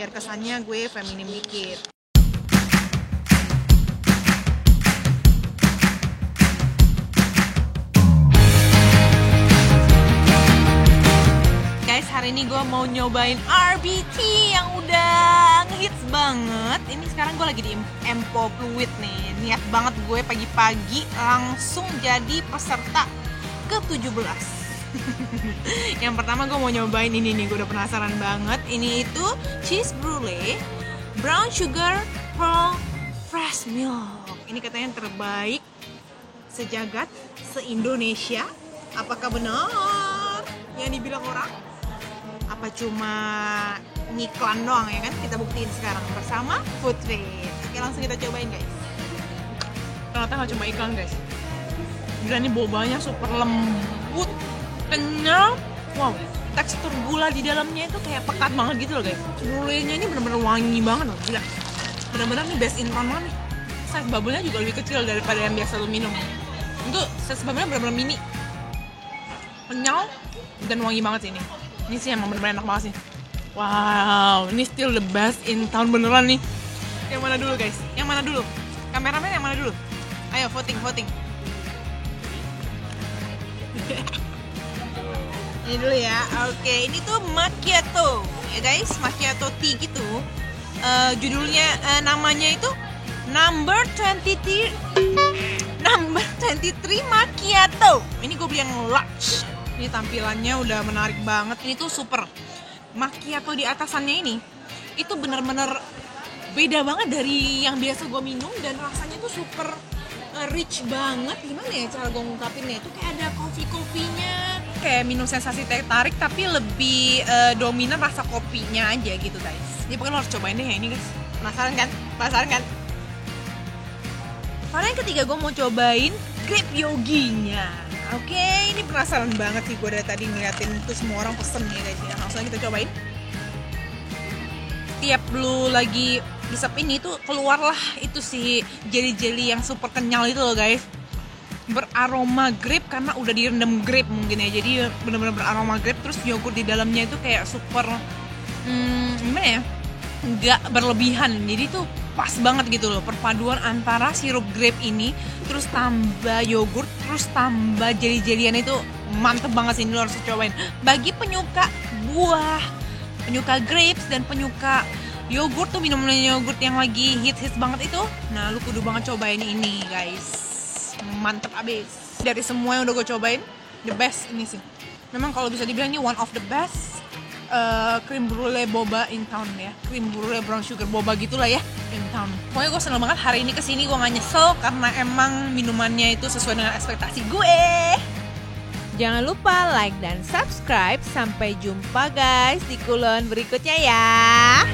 biar kesannya gue feminim dikit. Guys, hari ini gue mau nyobain RBT yang udah ngehits banget. Ini sekarang gue lagi di Empo Fluid nih. Niat banget gue pagi-pagi langsung jadi peserta ke-17. Yang pertama gue mau nyobain ini nih, gue udah penasaran banget. Ini itu cheese brulee, brown sugar, pearl, fresh milk. Ini katanya yang terbaik sejagat, se-Indonesia. Apakah benar yang dibilang orang? Apa cuma ngiklan doang ya kan? Kita buktiin sekarang bersama Food Fit. Oke, langsung kita cobain guys. Ternyata nggak cuma iklan guys. Gila, ini bobanya super lembut, kenyal. Wow, tekstur gula di dalamnya itu kayak pekat banget gitu loh guys. Brulee-nya ini bener-bener wangi banget loh, gila. Bener-bener nih best in town banget nih. Size bubble-nya juga lebih kecil daripada yang biasa lo minum. Itu size bubble-nya bener-bener mini. Kenyal dan wangi banget sih ini. Ini sih emang bener-bener enak banget sih. Wow, ini still the best in town beneran nih. Yang mana dulu guys? Yang mana dulu? Kameramen yang mana dulu? Ayo voting. Ini dulu ya. Oke, ini tuh macchiato ya guys, macchiato tea gitu. Judulnya namanya itu number 23 macchiato. Ini gue beli yang large. Ini tampilannya udah menarik banget. Ini tuh super. Macchiato di atasannya ini itu bener-bener beda banget dari yang biasa gue minum. Dan rasanya tuh super rich banget. Gimana ya cara gue ngungkapinnya? Itu kayak ada kopi-kopinya. Kayak minum sensasi teh tarik tapi lebih dominan rasa kopinya aja gitu guys. Jadi pokoknya lo harus cobain deh ya ini guys. Penasaran kan? Karena yang ketiga gue mau cobain grape yoginya. Oke, ini penasaran banget sih gue dari tadi ngeliatin itu semua orang pesen nih guys. Ya, langsung kita cobain. Tiap lu lagi isep ini tuh keluarlah itu si jelly yang super kenyal itu loh guys. Beraroma grape karena udah direndam grape mungkin ya. Jadi bener-bener beraroma grape. Terus yogurt di dalamnya itu kayak super gimana ya? Nggak berlebihan. Jadi tuh pas banget gitu loh, perpaduan antara sirup grape ini terus tambah yogurt terus tambah jelly-jellyan itu mantep banget sih. Ini lo harus cobain bagi penyuka buah, penyuka grapes dan penyuka yogurt tuh, minuman yogurt yang lagi hits banget itu. Nah lu kudu banget cobain ini guys, mantep abis. Dari semua yang udah gue cobain, the best ini sih. Memang kalau bisa dibilang ini one of the best cream brulee boba in town ya. Cream brulee brown sugar boba gitulah ya in town. Pokoknya gue seneng banget hari ini kesini, gue gak nyesel karena emang minumannya itu sesuai dengan ekspektasi gue. Jangan lupa like dan subscribe. Sampai jumpa guys di kulon berikutnya ya.